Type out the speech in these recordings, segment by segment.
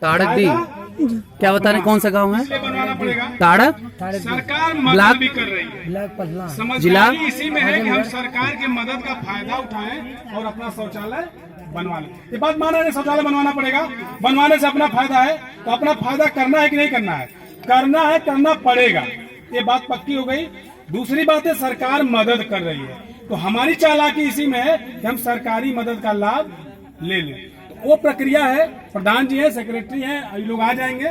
ताड़क दी क्या बता रहे, कौन सा गांव है? बनवाना पड़ेगा। ताड़क सरकार मदद भी कर रही है, जिला समझदारी इसी में है कि हम सरकार की मदद का फायदा उठाएं और अपना शौचालय बनवा लें। ये बात माना है, शौचालय बनवाना पड़ेगा, बनवाने से अपना फायदा है, तो अपना फायदा करना है कि नहीं करना है? करना है, करना पड़ेगा, ये बात पक्की हो गई। दूसरी बात है सरकार मदद कर रही है, तो हमारी चालाकी इसी में है कि हम सरकारी मदद का लाभ ले लें। तो वो प्रक्रिया है, प्रधान जी है, सेक्रेटरी है, ये लोग आ जाएंगे,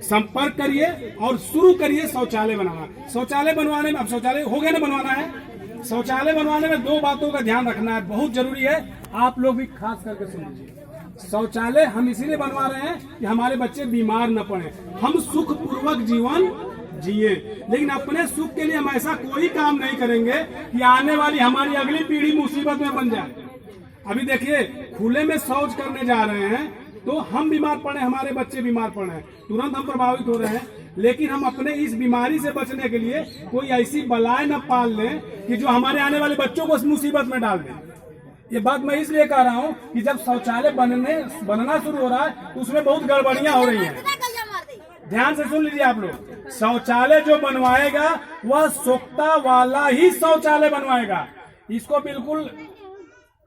संपर्क करिए और शुरू करिए शौचालय बनाना। शौचालय बनवाने में, अब शौचालय हो गया ना बनवाना है, शौचालय बनवाने में दो बातों का ध्यान रखना है, बहुत जरूरी है, आप लोग भी खास करके सुन लीजिए। शौचालय हम इसीलिए बनवा रहे हैं कि हमारे बच्चे बीमार न पड़े, हम सुखपूर्वक जीवन जिए, लेकिन अपने सुख के लिए हम ऐसा कोई काम नहीं करेंगे कि आने वाली हमारी अगली पीढ़ी मुसीबत में बन जाए। अभी देखिए, खुले में शौच करने जा रहे हैं तो हम बीमार पड़े, हमारे बच्चे बीमार पड़े, तुरंत हम प्रभावित हो रहे हैं, लेकिन हम अपने इस बीमारी से बचने के लिए कोई ऐसी बलाएं न पाल लें कि जो हमारे आने वाले बच्चों को इस मुसीबत में डाल दें। ये बात मैं इसलिए कह रहा हूँ कि जब शौचालय बनना शुरू हो रहा है तो उसमें बहुत गड़बड़ियां हो रही हैं। ध्यान से सुन लीजिए आप लोग, शौचालय जो बनवाएगा वह सोख्ता वाला ही शौचालय बनवाएगा। इसको बिल्कुल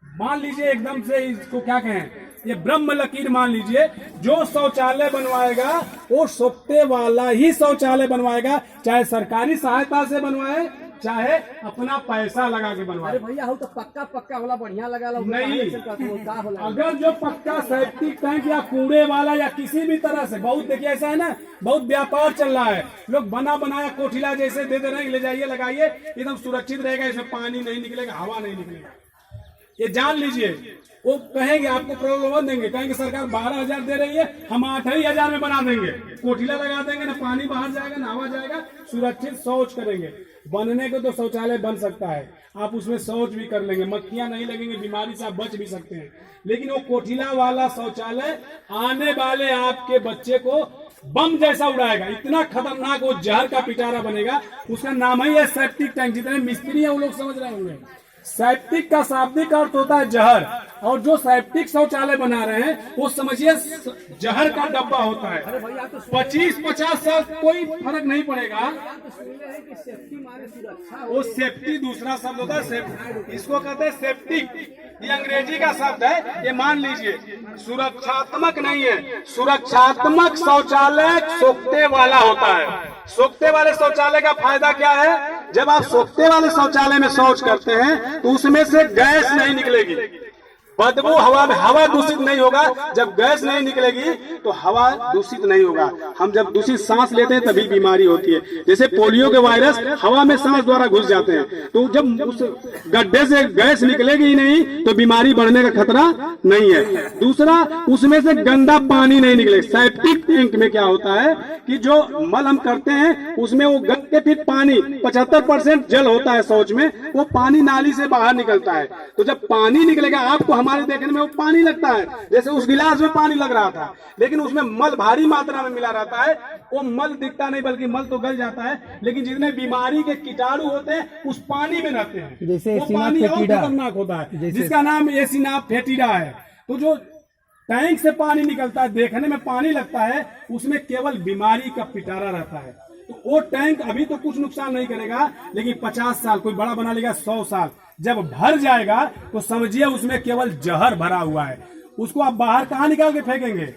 मान लीजिए, एकदम से इसको क्या कहें, ये ब्रह्म लकीर मान लीजिए, जो शौचालय बनवाएगा वो सोख्ते वाला ही शौचालय बनवाएगा, चाहे सरकारी सहायता से बनवाए, चाहे अपना पैसा लगा के बनवाए। अरे भैया हो तो पक्का वाला बढ़िया लगा लो नहीं, अगर जो पक्का सेप्टिक टैंक या कूड़े वाला या किसी भी तरह से, बहुत देखिए ऐसा है ना, बहुत व्यापार चल रहा है, लोग बना बनाया कोठिला जैसे दे रहे हैं, ले जाइए लगाइए, एकदम सुरक्षित रहेगा, इसमें पानी नहीं निकलेगा, हवा नहीं निकलेगा। ये जान लीजिए, वो कहेंगे आपको प्रलोभन देंगे, कहेंगे सरकार 12,000 दे रही है, हम 8,000 में बना देंगे, कोठिला लगा देंगे, ना पानी बाहर जाएगा ना हवा जाएगा, सुरक्षित शौच करेंगे। बनने को तो शौचालय बन सकता है, आप उसमें शौच भी कर लेंगे, मक्खियां नहीं लगेंगी, बीमारी से आप बच भी सकते हैं, लेकिन वो कोठिला वाला शौचालय आने वाले आपके बच्चे को बम जैसा उड़ाएगा, इतना खतरनाक वो जहर का पिटारा बनेगा। उसका नाम ही है सेप्टिक टैंक। जितने मिस्त्री हैं वो लोग समझ रहे होंगे, सेप्टिक का शाब्दिक अर्थ होता है जहर, और जो सेप्टिक शौचालय बना रहे हैं वो समझिए जहर का डब्बा होता है। 25-50 साल कोई फर्क नहीं पड़ेगा। वो सेफ्टी दूसरा शब्द होता है, इसको कहते हैं सेप्टिक, ये अंग्रेजी का शब्द है। ये मान लीजिए सुरक्षात्मक नहीं है, सुरक्षात्मक शौचालय सोखते वाला होता है। सोखते वाले शौचालय का फायदा क्या है? जब आप सोखते वाले शौचालय में शौच करते हैं तो उसमें से गैस नहीं निकलेगी, बदबू हवा में, हवा दूषित नहीं होगा। जब गैस नहीं निकलेगी तो हवा दूषित नहीं होगा। हम जब दूषित सांस लेते हैं तभी बीमारी होती है। जैसे पोलियो के वायरस हवा में सांस द्वारा घुस जाते हैं, तो जब उस गड्ढे से गैस निकलेगी ही नहीं तो बीमारी बढ़ने का खतरा नहीं है। दूसरा, उसमें से गंदा पानी नहीं निकलेगा। सेप्टिक टैंक में क्या होता है कि जो मल हम करते हैं उसमें वो गंदे, फिर पानी 75% जल होता है शौच में, वो पानी नाली से बाहर निकलता है। तो जब पानी निकलेगा, आपको हमारे देखने में वो पानी लगता है, जैसे उस गिलास में पानी लग रहा था, लेकिन उसमें मल भारी मात्रा में मिला रहता है। वो मल दिखता नहीं, बल्कि मल तो गल जाता है, लेकिन जितने बीमारी के कीटाणु होते हैं उस पानी में रहते हैं। जैसे वो पानी और खतरनाक होता है, जिसका नाम एसिनाफेटिडा है। तो जो टैंक से पानी निकलता है, देखने में पानी लगता है, उसमें केवल बीमारी का पिटारा रहता है। तो वो टैंक अभी तो कुछ नुकसान नहीं करेगा, लेकिन 50 साल, कोई बड़ा बना लेगा 100 साल, जब भर जाएगा तो समझिए उसमें केवल जहर भरा हुआ है। उसको आप बाहर कहाँ निकाल के फेंकेंगे?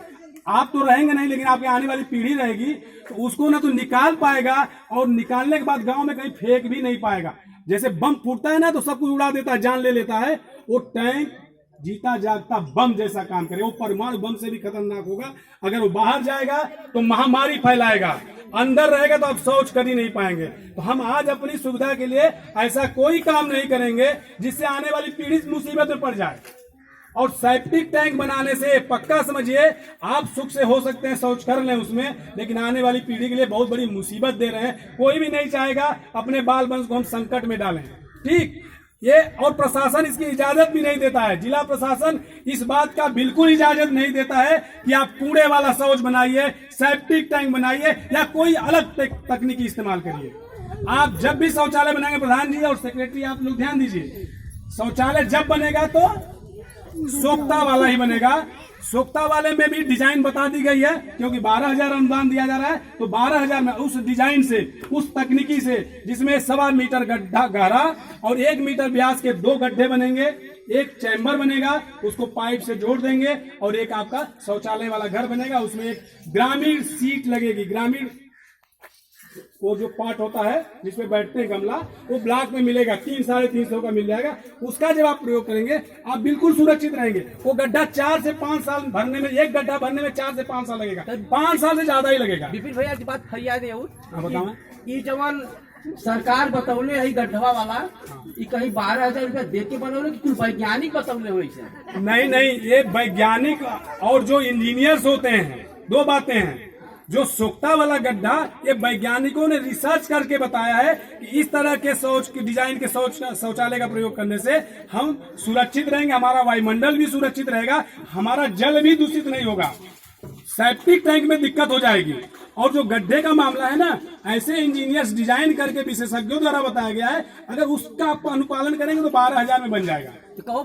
आप तो रहेंगे नहीं, लेकिन आपकी आने वाली पीढ़ी रहेगी, तो उसको ना तो निकाल पाएगा, और निकालने के बाद गांव में कहीं फेंक भी नहीं पाएगा। जैसे बम फूटता है ना तो सब कुछ उड़ा देता है, जान ले लेता है। वो टैंक जीता जागता बम जैसा काम करे, वो परमाणु बम से भी खतरनाक होगा। अगर वो बाहर जाएगा तो महामारी फैलाएगा, अंदर रहेगा तो आप शौच कर ही नहीं पाएंगे। तो हम आज अपनी सुविधा के लिए ऐसा कोई काम नहीं करेंगे जिससे आने वाली पीढ़ी मुसीबत में पड़ जाए। और सेप्टिक टैंक बनाने से पक्का समझिए, आप सुख से हो सकते हैं शौच कर लें उसमें, लेकिन आने वाली पीढ़ी के लिए बहुत बड़ी मुसीबत दे रहे हैं। कोई भी नहीं चाहेगा अपने बाल वंश को हम संकट में डालें, ठीक ये। और प्रशासन इसकी इजाजत भी नहीं देता है, जिला प्रशासन इस बात का बिल्कुल इजाजत नहीं देता है कि आप कूड़े वाला शौच बनाइए, सेप्टिक टैंक बनाइए, या कोई अलग तकनीकी इस्तेमाल करिए। आप जब भी शौचालय बनाएंगे, प्रधान जी और सेक्रेटरी आप लोग ध्यान दीजिए, शौचालय जब बनेगा तो सोख्ता वाला ही बनेगा। सोख्ता वाले में भी डिजाइन बता दी गई है, क्योंकि 12,000 अनुदान दिया जा रहा है, तो 12,000 में उस डिजाइन से, उस तकनीकी से, जिसमें 1.25 मीटर गड्ढा गहरा और 1 मीटर व्यास के 2 गड्ढे बनेंगे, एक चैम्बर बनेगा, उसको पाइप से जोड़ देंगे, और एक आपका शौचालय वाला घर बनेगा। उसमें एक ग्रामीण सीट लगेगी, ग्रामीण वो जो पार्ट होता है जिसमें बैठते हैं गमला, वो ब्लॉक में मिलेगा, 300-350 का मिल जाएगा। उसका जब आप प्रयोग करेंगे आप बिल्कुल सुरक्षित रहेंगे। वो गड्ढा 4 से 5 साल भरने में, एक गड्ढा भरने में 4 से 5 साल लगेगा, 5 साल से ज्यादा ही लगेगा। विपिन भैया की बात फरियाद है हाँ, बताओ। ये जवान सरकार बतौले है गड्ढवा वाला, ये कहीं 12,000 रुपया दे के बनौले कि कुछ वैज्ञानिक बतौले हो? नहीं, ये वैज्ञानिक और जो इंजीनियर्स होते हैं, 2 बातें हैं। जो सोख्ता वाला गड्ढा, ये वैज्ञानिकों ने रिसर्च करके बताया है कि इस तरह के शौच के डिजाइन के शौचालय का प्रयोग करने से हम सुरक्षित रहेंगे, हमारा वायुमंडल भी सुरक्षित रहेगा, हमारा जल भी दूषित नहीं होगा, सेप्टिक टैंक में दिक्कत हो जाएगी। और जो गड्ढे का मामला है ना, ऐसे इंजीनियर्स डिजाइन करके विशेषज्ञों द्वारा बताया गया है, अगर उसका आप अनुपालन करेंगे तो 12,000 में बन जाएगा। तो कहो